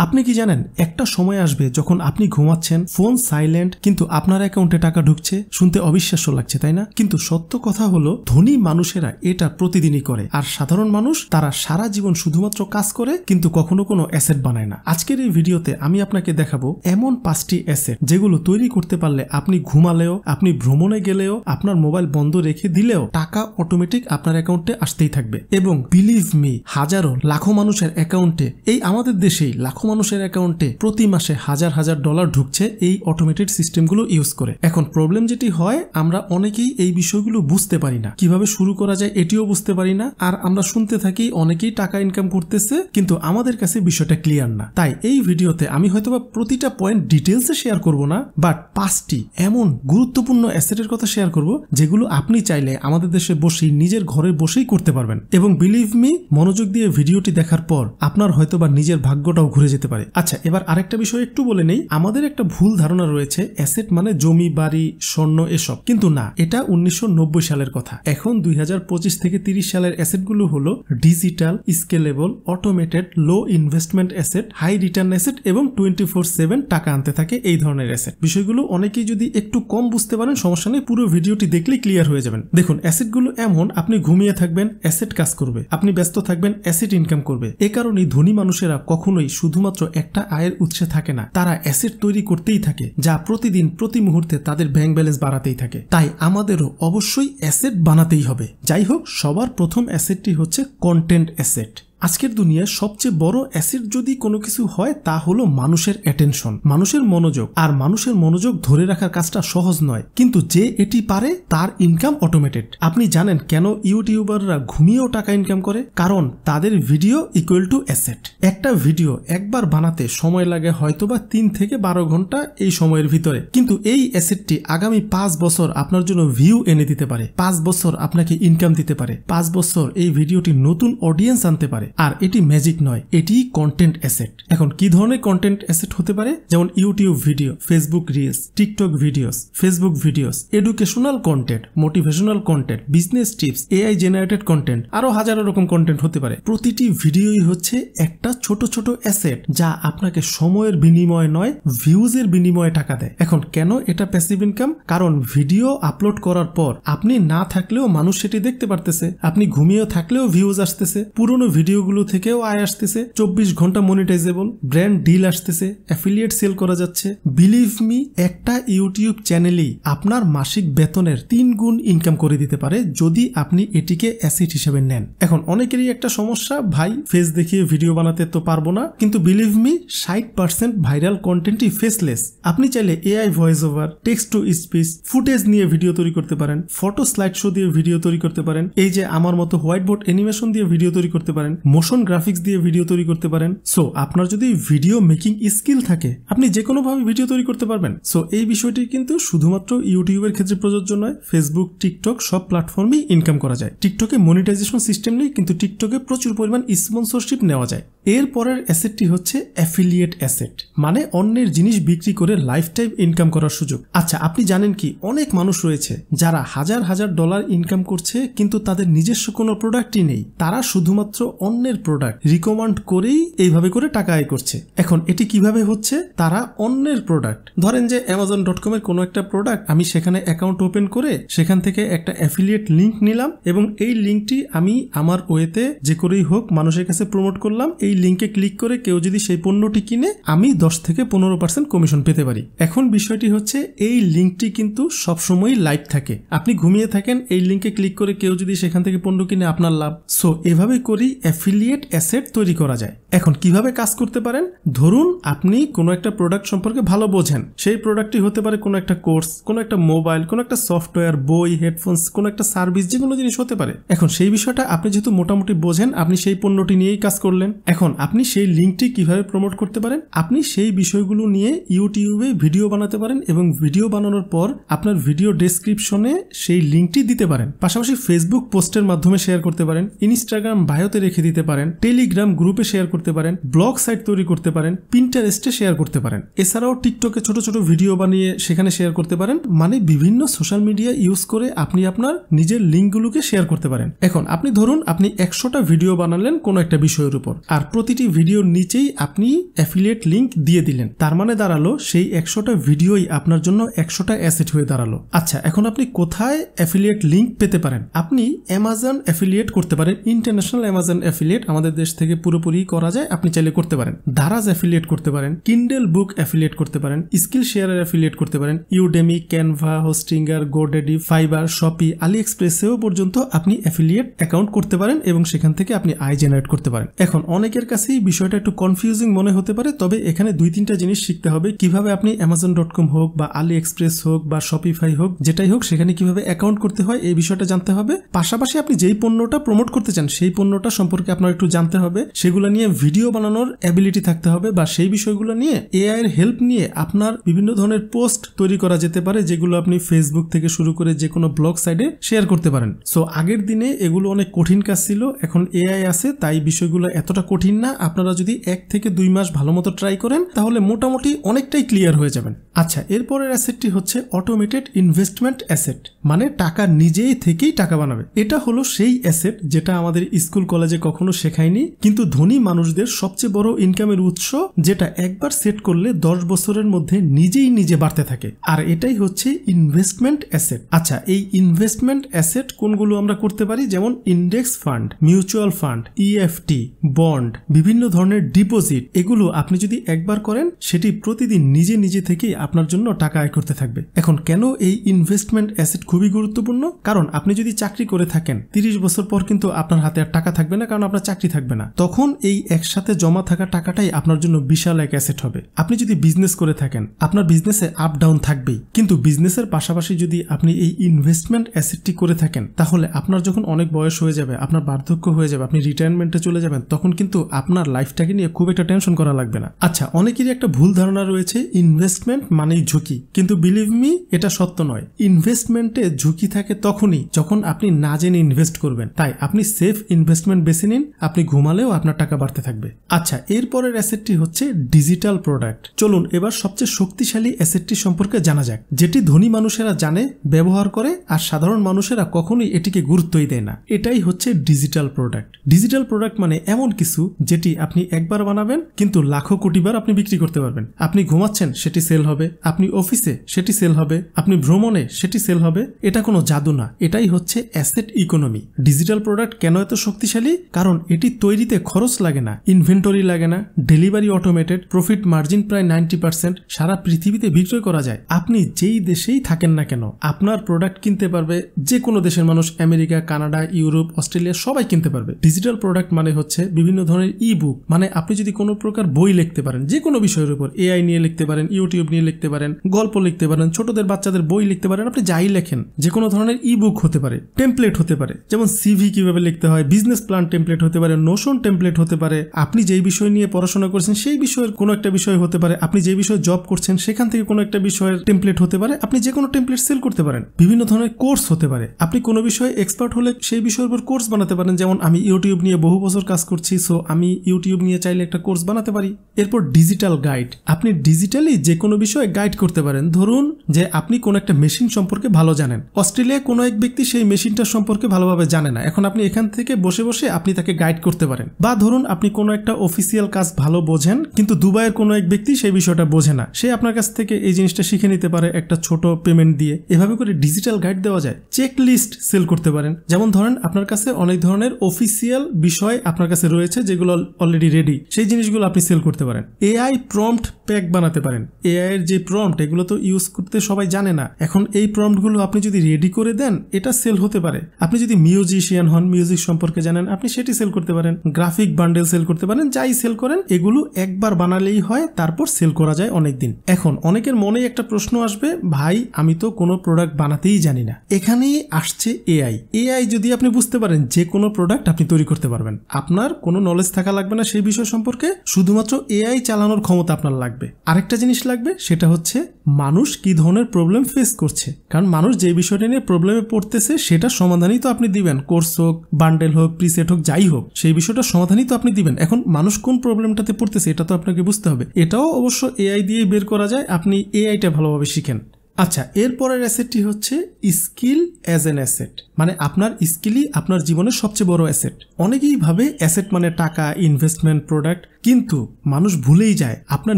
আপনি কি জানেন একটা সময় আসবে যখন আপনি ঘুমাচ্ছেন, ফোন সাইলেন্ট, কিন্তু আপনার অ্যাকাউন্টে টাকা ঢুকছে? শুনতে অবিশ্বাস্য লাগছে, তাই না? কিন্তু সত্য কথা হলো ধনী মানুষেরা এটা প্রতিদিনই করে, আর সাধারণ মানুষ তারা সারা জীবন শুধুমাত্র কাজ করে কিন্তু কখনো কোনো অ্যাসেট বানায় না। আজকের এই ভিডিওতে আমি আপনাকে দেখাবো এমন 5টি অ্যাসেট যেগুলো তৈরি করতে পারলে আপনি ঘুমালেও, আপনি ভ্রমণে গেলেও, আপনার মোবাইল বন্ধ রেখে দিলেও টাকা অটোমেটিক আপনার অ্যাকাউন্টে আসতেই থাকবে। এবং বিলিভ মি, হাজারো লাখো মানুষের অ্যাকাউন্টে, এই আমাদের দেশেই লাখো মানুষের অ্যাকাউন্টে প্রতি মাসে হাজার হাজার ডলার ঢুকছে এই অটোমেটেড সিস্টেমগুলো ইউজ করে। এখন প্রবলেম যেটি হয়, আমরা অনেকেই এই বিষয়গুলো বুঝতে পারি না, কিভাবে শুরু করা যায় এটিও বুঝতে পারি না, আর আমরা শুনতে থাকি অনেকেই টাকা ইনকাম করতেছে, কিন্তু আমাদের কাছে বিষয়টা ক্লিয়ার না। তাই এই ভিডিওতে আমি হয়তোবা প্রতিটা পয়েন্ট ডিটেলসে শেয়ার করব না, বাট 5টি এমন গুরুত্বপূর্ণ অ্যাসেটের কথা শেয়ার করব যেগুলো আপনি চাইলে আমাদের দেশে বসেই, নিজের ঘরে বসেই করতে পারবেন। এবং বিলিভ মি, মনোযোগ দিয়ে ভিডিওটি দেখার পর আপনার হয়তোবা নিজের ভাগ্যটাও ঘুরে যেতে পারে। আচ্ছা, এবার আরেকটা বিষয় একটু বলে নেই। আমাদের একটা ভুল ধারণা রয়েছে অ্যাসেট মানে জমি, বাড়ি, স্বর্ণ এসব, কিন্তু না, এটা 1990 সালের কথা। এখন 2025 থেকে 30 সালের অ্যাসেটগুলো হলো digital, scalable, automated, low investment asset, high return asset এবং 24/7 টাকা আনতে থাকে এই ধরনের অ্যাসেট। বিষয়গুলো অনেকেই যদি একটু কম বুঝতে পারেন, সমস্যা নেই, পুরো ভিডিওটি দেখলেই ক্লিয়ার হয়ে যাবেন। দেখুন, অ্যাসেটগুলো এমন, আপনি ঘুমিয়ে থাকবেন, অ্যাসেট কাজ করবে, আপনি ব্যস্ত থাকবেন, অ্যাসেট ইনকাম করবে। এ কারণেই ধনী মানুষেরা কখনোই শুধুমাত্র একটা আয়ের উৎসে থাকে না, তারা অ্যাসেট তৈরি করতেই থাকে, যা প্রতিদিন প্রতি মুহূর্তে তাদের ব্যাংক ব্যালেন্স বাড়াতেই থাকে। তাই আমাদেরও অবশ্যই অ্যাসেট বানাতেই হবে। যাই হোক, সবার প্রথম অ্যাসেটটি হচ্ছে কন্টেন্ট অ্যাসেট। আজকের দুনিয়ায় সবচেয়ে বড় অ্যাসেট যদি কোনো কিছু হয় তা হলো মানুষের অ্যাটেনশন, মানুষের মনোযোগ। আর মানুষের মনোযোগ ধরে রাখার কাজটা সহজ নয়, কিন্তু যে এটি পারে তার ইনকাম অটোমেটেড। আপনি জানেন কেন ইউটিউবাররা ঘুমিয়েও টাকা ইনকাম করে? কারণ তাদের ভিডিও ইকুয়াল টু অ্যাসেট। একটা ভিডিও একবার বানাতে সময় লাগে হয়তোবা 3 থেকে 12 ঘন্টা এই সময়ের ভিতরে, কিন্তু এই অ্যাসেটটি আগামী 5 বছর আপনার জন্য ভিউ এনে দিতে পারে, 5 বছর আপনাকে ইনকাম দিতে পারে, 5 বছর এই ভিডিওটি নতুন অডিয়েন্স আনতে পারে। আর এটি ম্যাজিক নয়, এটি কন্টেন্ট অ্যাসেট। এখন কি ধরনের কন্টেন্ট অ্যাসেট হতে পারে? যেমন YouTube video, Facebook reels, TikTok videos, Facebook videos, educational content, motivational content, business tips, AI generated content, আরো হাজারো রকম কন্টেন্ট হতে পারে। প্রতিটি ভিডিওই হচ্ছে একটা ছোট ছোট অ্যাসেট যা আপনাকে সময়ের বিনিময়ে নয়, ভিউজের বিনিময়ে টাকা দেয়। এখন কেন এটা প্যাসিভ ইনকাম? কারণ ভিডিও আপলোড করার পর আপনি না থাকলেও মানুষ সেটি দেখতে পারতেছে, আপনি ঘুমিয়েও থাকলেও ভিউজ আসতেছে, পুরনো ভিডিওগুলো থেকেও আয় আসতেছে, 24 ঘন্টা মনিটাইজেবল, ব্র্যান্ড ডিল আসতেছে, অ্যাফিলিয়েট সেল করা যাচ্ছে। বিলিভ মি, একটা ইউটিউব চ্যানেলই আপনার মাসিক বেতনের 3 গুণ ইনকাম করে দিতে পারে যদি আপনি এটিকে অ্যাসেট হিসেবে নেন। এখন অনেকেরই একটা সমস্যা, ভাই ফেস দেখিয়ে ভিডিও বানাতে তো পারবো না, কিন্তু বিলিভ মি 60% ভাইরাল কন্টেন্টই ফেসলেস। আপনি চাইলে AI voice over, text to speech, footage নিয়ে ভিডিও তৈরি করতে পারেন, ফটো স্লাইড শো দিয়ে ভিডিও তৈরি করতে পারেন, এই যে আমার মতো হোয়াইট বোর্ড অ্যানিমেশন দিয়ে ভিডিও তৈরি করতে পারেন, মোশন গ্রাফিক্স দিয়ে ভিডিও তৈরি করতে পারেন। সো আপনার যদি ভিডিও মেকিং স্কিল থাকে, আপনি যে কোনো ভাবে ভিডিও তৈরি করতে পারবেন। সো এই বিষয়টি কিন্তু শুধুমাত্র ইউটিউবের ক্ষেত্রে প্রযোজ্য নয়, ফেসবুক, টিকটক সব প্ল্যাটফর্মেই ইনকাম করা যায়। টিকটকে মনিটাইজেশন সিস্টেম নেই, কিন্তু টিকটকে প্রচুর পরিমাণ স্পন্সরশিপ নেওয়া যায়। এর পরের অ্যাসেটটি হচ্ছে অ্যাফিলিয়েট অ্যাসেট, মানে অন্যের জিনিস বিক্রি করে লাইফ টাইম ইনকাম করার সুযোগ। আচ্ছা, আপনি জানেন কি অনেক মানুষ রয়েছে যারা হাজার হাজার ডলার ইনকাম করছে, কিন্তু তাদের নিজস্ব কোনো প্রোডাক্টই নেই, তারা শুধুমাত্র অন্যের প্রোডাক্ট রিকমেন্ড করেই এইভাবে করে টাকা আয় করছে। এখন এটি কিভাবে হচ্ছে? তারা অন্যের প্রোডাক্ট, ধরেন যে amazon.com এর কোনো একটা প্রোডাক্ট, আমি সেখানে অ্যাকাউন্ট ওপেন করে সেখান থেকে একটা অ্যাফিলিয়েট লিংক নিলাম এবং এই লিংকটি আমি আমার ওয়েতে যে করেই হোক মানুষের কাছে প্রমোট করলাম। এই লিংকে ক্লিক করে কেউ যদি সেই পণ্যটি কিনে, আমি 10 থেকে 15% কমিশন পেতে পারি। এখন বিষয়টি হচ্ছে এই লিংকটি কিন্তু সবসময় লাইভ থাকে, আপনি ঘুমিয়ে থাকেন, এই লিংকে ক্লিক করে কেউ যদি সেখান থেকে পণ্য কিনে, আপনার লাভ। সো এভাবে করেই অ্যাফিলিয়েট অ্যাসেট তৈরি করা যায়। এখন কিভাবে কাজ করতে পারেন? ধরুন আপনি কোনো একটা প্রোডাক্ট সম্পর্কে ভালো বোঝেন, সেই প্রোডাক্টটি হতে পারে কোনো একটা কোর্স, কোনো একটা মোবাইল, কোনো একটা সফটওয়্যার, বই, হেডফোনস, কোনো একটা সার্ভিস, যে কোনো জিনিস হতে পারে। এখন সেই বিষয়টা আপনি যেহেতু মোটামুটি বোঝেন, আপনি সেই পণ্যটি নিয়েই কাজ করলেন। এখন আপনি সেই লিঙ্কটি কিভাবে প্রমোট করতে পারেন? আপনি সেই বিষয়গুলো নিয়ে ইউটিউবে ভিডিও বানাতে পারেন এবং ভিডিও বানানোর পর আপনার ভিডিও ডেসক্রিপশনে সেই লিঙ্কটি দিতে পারেন। পাশাপাশি ফেসবুক পোস্টের মাধ্যমে শেয়ার করতে পারেন, ইনস্টাগ্রাম বায়োতে রেখে দিতে পারেন, টেলিগ্রাম গ্রুপে শেয়ার করতে পারেন, ব্লগ সাইট তৈরি করতে পারেন, পিন্টারেস্টে শেয়ার করতে পারেন। এছাড়াও টিকটকে ছোট ছোট ভিডিও বানিয়ে সেখানে শেয়ার করতে পারেন। মানে বিভিন্ন সোশ্যাল মিডিয়া ইউজ করে আপনি আপনার নিজের লিঙ্কগুলোকে শেয়ার করতে পারেন। এখন আপনি ধরুন আপনি 100টা ভিডিও বানালেন কোনো একটা বিষয়ের উপর, আর প্রতিটি ভিডিওর নিচেই আপনি অ্যাফিলিয়েট লিঙ্ক দিয়ে দিলেন। তার মানে দাঁড়ালো সেই 100টা ভিডিওই আপনার জন্য 100টা অ্যাসেট হয়ে দাঁড়ালো। আচ্ছা, এখন আপনি কোথায় অ্যাফিলিয়েট লিঙ্ক পেতে পারেন? আপনি অ্যামাজন অ্যাফিলিয়েট করতে পারেন, ইন্টারন্যাশনাল অ্যামাজন অ্যাফিলিয়েট আমাদের দেশ থেকে পুরোপুরি করা যায়, আপনি চাইলে করতে পারেন। দারাজ অ্যাফিলিয়েট করতে পারেন, কিন্ডেল বুক অ্যাফিলিয়েট করতে পারেন, স্কিল শেয়ারের অ্যাফিলিয়েট করতে পারেন, Udemy, Canva, Hostinger, GoDaddy, Fiverr, Shopee, Ali এক্সপ্রেসেও পর্যন্ত আপনি অ্যাফিলিয়েট অ্যাকাউন্ট করতে পারেন এবং সেখান থেকে আপনি আয় জেনারেট করতে পারেন। এখন অনেকের কাছেই বিষয়টা একটু কনফিউজিং মনে হতে পারে, তবে এখানে 2-3টা জিনিস শিখতে হবে। কিভাবে আপনি amazon.com হোক বা আলি এক্সপ্রেস হোক বা শপিফাই হোক, যেটাই হোক, সেখানে কিভাবে অ্যাকাউন্ট করতে হয় এই বিষয়টা জানতে হবে। পাশাপাশি আপনি যেই পণ্যটা প্রমোট করতে চান সেই পণ্যটা সম্পর্কে আপনার একটু জানতে হবে, সেগুলো নিয়ে ভিডিও বানানোর অ্যাবিলিটি থাকতে হবে, বা সেই বিষয়গুলো নিয়ে এআই এর হেল্প নিয়ে আপনার বিভিন্ন ধরনের পোস্ট তৈরি করা যেতে পারে, যেগুলো আপনি ফেসবুক থেকে শুরু করে যে কোনো ব্লগ সাইটে শেয়ার করতে পারেন। সো আগের দিনে এগুলো অনেক কঠিন কাজ ছিল, এখন এআই আছে তাই বিষয়গুলো এতটা কঠিন না। আপনারা যদি 1 থেকে 2 মাস ভালো মতো ট্রাই করেন তাহলে মোটামুটি অনেকটাই ক্লিয়ার হয়ে যাবেন। আচ্ছা, এরপরের অ্যাসেটটি হচ্ছে অটোমেটেড ইনভেস্টমেন্ট অ্যাসেট, মানে টাকা নিজেই থেকেই টাকা বানাবে। এটা হলো সেই অ্যাসেট যেটা আমাদের স্কুল কলেজে কখনো শেখায়নি, কিন্তু ধনী মানুষদের সবচেয়ে বড় ইনকামের উৎস, যেটা একবার সেট করলে 10 বছরের মধ্যে নিজেই নিজে বাড়তে থাকে, আর এটাই হচ্ছে ইনভেস্টমেন্ট অ্যাসেট। আচ্ছা, এই ইনভেস্টমেন্ট অ্যাসেট কোনগুলো আমরা করতে পারি? যেমন index fund, mutual fund, EFT, bond, বিভিন্ন ধরনের ডিপোজিট। এগুলো আপনি যদি একবার করেন সেটি প্রতিদিন নিজে নিজে থেকেই আপনার জন্য টাকা আয় করতে থাকবে। এখন কেন এই ইনভেস্টমেন্ট অ্যাসেট খুবই গুরুত্বপূর্ণ? কারণ আপনি যদি চাকরি করে থাকেন 30 বছর পর কিন্তু আপনার হাতে আর টাকা থাকবে না, কারণ আপনার চাকরি থাকবে না। তখন এই একসাথে জমা থাকা টাকাটাই আপনার জন্য বিশাল এক অ্যাসেট হবে। আপনি যদি বিজনেস করে থাকেন, আপনার বিজনেসে আপ ডাউন থাকবেই, কিন্তু বিজনেসের পাশাপাশি যদি আপনি এই ইনভেস্টমেন্ট অ্যাসেটটি করে থাকেন, তাহলে আপনার যখন অনেক বয়স হয়ে যাবে, আপনার বার্ধক্য হয়ে যাবে, আপনি রিটায়ারমেন্টে চলে যাবেন, তখন কিন্তু আপনার লাইফটাকে নিয়ে খুব একটা টেনশন করা লাগবে না। আচ্ছা, অনেকেরই একটা ভুল ধারণা রয়েছে ইনভেস্টমেন্ট মানেই ঝুঁকি, কিন্তু বিলিভ মি এটা সত্য নয়। ইনভেস্টমেন্টে ঝুঁকি থাকে তখনই যখন আপনি না জেনে ইনভেস্ট করবেন। তাই আপনি সেফ ইনভেস্টমেন্ট বেছে নিন, আপনি ঘুমালেও আপনার টাকা বাড়তে থাকবে। আচ্ছা, এরপরের অ্যাসেটটি হচ্ছে ডিজিটাল প্রোডাক্ট। চলুন এবার সবচেয়ে শক্তিশালী অ্যাসেটটি সম্পর্কে জানা যাক, যেটি ধনী মানুষেরা জানে, ব্যবহার করে, আর সাধারণ মানুষেরা কখনোই এটিকে গুরুত্বই দেয় না। এটাই হচ্ছে ডিজিটাল প্রোডাক্ট। ডিজিটাল প্রোডাক্ট মানে এমন কিছু যেটি আপনি একবার বানাবেন কিন্তু লাখো কোটিবার আপনি বিক্রি করতে পারবেন। আপনি ঘুমাচ্ছেন সেটি সেল হবে, আপনি অফিসে সেটি সেল হবে, আপনি ভ্রমণে সেটি সেল হবে। এটা কোনো জাদু না, এটাই হচ্ছে অ্যাসেট ইকোনমি। ডিজিটাল প্রোডাক্ট কেন এত শক্তিশালী? কারণ এটি তৈরিতে খরচ লাগে না, ইনভেন্টরি লাগে না, ডেলিভারি অটোমেটেড, প্রফিট মার্জিন প্রায় 90%, সারা পৃথিবীতে বিক্রয় করা যায়। আপনি যেই দেশেই থাকেন না কেন আপনার প্রোডাক্ট কিনতে পারবে যে কোনো দেশের মানুষ, আমেরিকা, কানাডা, ইউরোপ, অস্ট্রেলিয়া, সবাই কিনতে পারবে। ডিজিটাল প্রোডাক্ট মানে হচ্ছে বিভিন্ন ধরনের ই বুক, মানে আপনি যদি কোনো প্রকার বই লিখতে পারেন যে কোনো বিষয়ের উপর, এআই নিয়ে লিখতে পারেন, ইউটিউব নিয়ে লিখতে পারেন, গল্প লিখতে পারেন, ছোটদের বাচ্চাদের বই লিখতে পারেন, আপনি যাই লেখেন, যে কোনো ধরনের ই বুক হতে পারে, টেমপ্লেট হতে পারে, যেমন সিভি কিভাবে লিখতে হয়, বিজনেস প্ল্যান টেমপ্লেট হতে পারে, নোশন টেমপ্লেট হতে পারে, আপনি যেই বিষয় নিয়ে পড়াশোনা করছেন সেই বিষয়ের কোনো একটা বিষয় হতে পারে, আপনি যে বিষয়ে জব করছেন সেখান থেকে কোনো একটা বিষয়ের টেমপ্লেট হতে পারে, আপনি যে কোনো টেমপ্লেট সেল করতে পারেন। বিভিন্ন ধরনের কোর্স হতে পারে, আপনি কোনো বিষয়ে এক্সপার্ট হলে সেই বিষয়ের উপর কোর্স বানাতে পারেন। যেমন আমি ইউটিউব নিয়ে বহু বছর কাজ করছি, সো আমি ইউটিউব নিয়ে চাইলে একটা কোর্স বানাতে পারি। এরপর ডিজিটাল গাইড, আপনি ডিজিটালি যে কোনো বিষয়ে গাইড করতে পারেন। ধরুন যে আপনি কোন একটা মেশিন সম্পর্কে ভালো জানেন, অস্ট্রেলিয়ায় কোনো এক ব্যক্তি সেই মেশিনটার সম্পর্কে ভালোভাবে জানে না, এখন আপনি এখান থেকে বসে বসে আপনি তাকে গাইড করতে পারেন। বা ধরুন আপনি কোনো একটা অফিসিয়াল কাজ ভালো বোঝেন, কিন্তু দুবাইয়ের কোনো এক ব্যক্তি সেই বিষয়টা বোঝে না, সে আপনার কাছ থেকে এই জিনিসটা শিখে নিতে পারে একটা ছোট পেমেন্ট দিয়ে। এভাবে করে ডিজিটাল গাইড দেওয়া যায়। চেক লিস্ট সেল করতে পারেন, যেমন ধরেন আপনার কাছে অনেক ধরনের অফিসিয়াল বিষয় আপনার কাছে রয়েছে যেগুলো অলরেডি রেডি, সেই জিনিসগুলো আপনি সেল করতে পারেন। এআই প্রম্পট প্যাক বানাতে পারেন। এআই এর যে প্রম্পট, এগুলো তো ইউজ করতে সবাই জানে না, এখন এই প্রম্পটগুলো আপনি যদি রেডি করে দেন এটা সেল হতে পারে। আপনি যদি মিউজিশিয়ান হন, মিউজিক সম্পর্কে জানেন, আপনি সেটি সেল করতে পারেন। গ্রাফিক বান্ডেল সেল করতে পারেন, যাই সেল করেন এগুলো একবার বানালেই হয়, তারপর সেল করা যায় অনেকদিন। এখন অনেকের মনে একটা প্রশ্ন আসবে, ভাই আমি তো কোনো প্রোডাক্ট বানাতেই জানি না। এখানেই আসছে এআই। এআই যদি আপনি বুঝতে পারেন যে কোনো প্রোডাক্ট আপনি তৈরি করতে পারবেন, আপনার কোনো নলেজ থাকা লাগবে না সেই বিষয় সম্পর্কে, শুধুমাত্র এআই চালানোর ক্ষমতা আপনার লাগবে। লাগবে। আরেকটা জিনিস লাগবে, সেটা হচ্ছে মানুষ কি ধরনের প্রবলেম ফেস করছে। কারণ মানুষ যে বিষয়টা নিয়ে প্রবলেমে পড়তেছে সেটা সমাধানই তো আপনি দিবেন। কোর্স হোক, বান্ডেল হোক, প্রিসেট হোক, যাই হোক, সেই বিষয়টা সমাধানই তো আপনি দিবেন। এখন মানুষ কোন প্রবলেমটাতে পড়তেছে এটা তো আপনাকে বুঝতে হবে। এটাও অবশ্য এআই দিয়ে বের করা যায়, আপনি এআইটা ভালোভাবে শিখেন। আচ্ছা, এরপরের অ্যাসেটটি হচ্ছে স্কিল অ্যাজ এন অ্যাসেট। মানে আপনার স্কিলই আপনার জীবনের সবচেয়ে বড় অ্যাসেট। অনেকেই ভাবে অ্যাসেট মানে টাকা, ইনভেস্টমেন্ট, প্রোডাক্ট, কিন্তু মানুষ ভুলেই যায় আপনার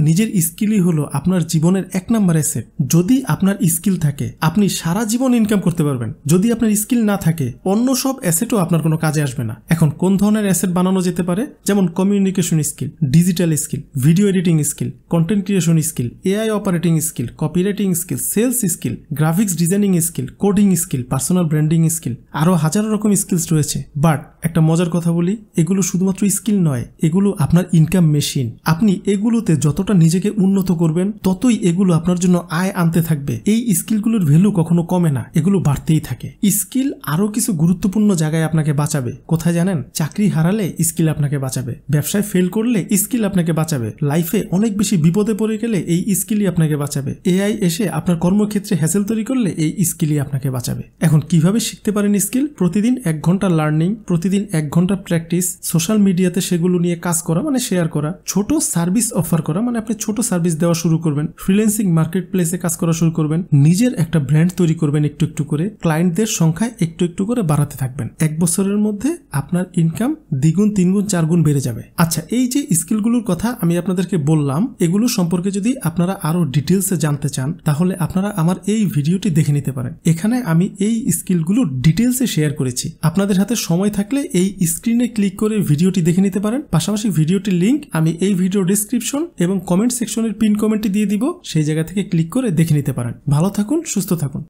নিজের স্কিলই হলো আপনার জীবনের 1 নাম্বার অ্যাসেট। যদি আপনার স্কিল থাকে আপনি সারা জীবন ইনকাম করতে পারবেন। যদি আপনার স্কিল না থাকে অন্য সব অ্যাসেটও আপনার কোনো কাজে আসবে না। এখন কোন ধরনের অ্যাসেট বানানো যেতে পারে? যেমন communication skill, digital skill, video editing skill, content creation skill, AI operating skill, copywriting skill, sales skill, graphics designing skill, coding skill, personal branding skill, আরো হাজারো রকম স্কিলস রয়েছে। বাট একটা মজার কথা বলি, এগুলো শুধুমাত্র স্কিল নয়, এগুলো আপনার ইনকাম মেশিন। আপনি এগুলোতে যতটা নিজেকে উন্নত করবেন ততই এগুলো আপনার জন্য আয় আনতে থাকবে। এই স্কিলগুলোর ভ্যালু কখনো কমে না, এগুলো বাড়তেই থাকে। স্কিল আরো কিছু গুরুত্বপূর্ণ জায়গায় আপনাকে বাঁচাবে। কোথায় জানেন? চাকরি হারালে স্কিল আপনাকে বাঁচাবে, ব্যবসায় ফেল করলে স্কিল আপনাকে বাঁচাবে, লাইফে অনেক বেশি বিপদে পড়ে গেলে এই স্কিলই আপনাকে বাঁচাবে, এআই এসে আপনার কর্মক্ষেত্রে হ্যাসেল তৈরি করলে এই স্কিলই আপনাকে বাঁচাবে। এখন কিভাবে শিখতে পারেন স্কিল? প্রতিদিন 1 ঘন্টা লার্নিং, প্রতিদিন 1 ঘন্টা প্র্যাকটিস, সোশ্যাল মিডিয়াতে সেগুলো নিয়ে কাজ করা মানে শেয়ার করা, ছোট সার্ভিস অফার করা মানে আপনি ছোট সার্ভিস দেওয়া শুরু করবেন, ফ্রিল্যান্সিং মার্কেট প্লেসে কাজ করা শুরু করবেন, নিজের একটা ব্র্যান্ড তৈরি করবেন একটু একটু করে, ক্লায়েন্টদের সংখ্যা একটু একটু করে বাড়াতে থাকবেন। 1 বছরের মধ্যে আপনার ইনকাম 2 গুণ, 3 গুণ, 4 গুণ বেড়ে যাবে। আচ্ছা, এই যে স্কিলগুলোর কথা আমি আপনাদেরকে বললাম, এগুলো সম্পর্কে যদি আপনারা আরো ডিটেলসে জানতে চান তাহলে আপনারা আমার এই ভিডিওটি দেখে নিতে পারেন। এখানে আমি এই স্কিলগুলো ডিটেলসে শেয়ার করেছি। আপনাদের হাতে সময় থাকলে এই স্ক্রিনে ক্লিক করে ভিডিওটি দেখে নিতে পারেন। পাশাপাশি ভিডিওটির লিংক আমি এই ভিডিও ডেসক্রিপশন এবং কমেন্ট সেকশনের পিন কমেন্টে দিয়ে দিব, সেই জায়গা থেকে ক্লিক করে দেখে নিতে পারেন। ভালো থাকুন, সুস্থ থাকুন।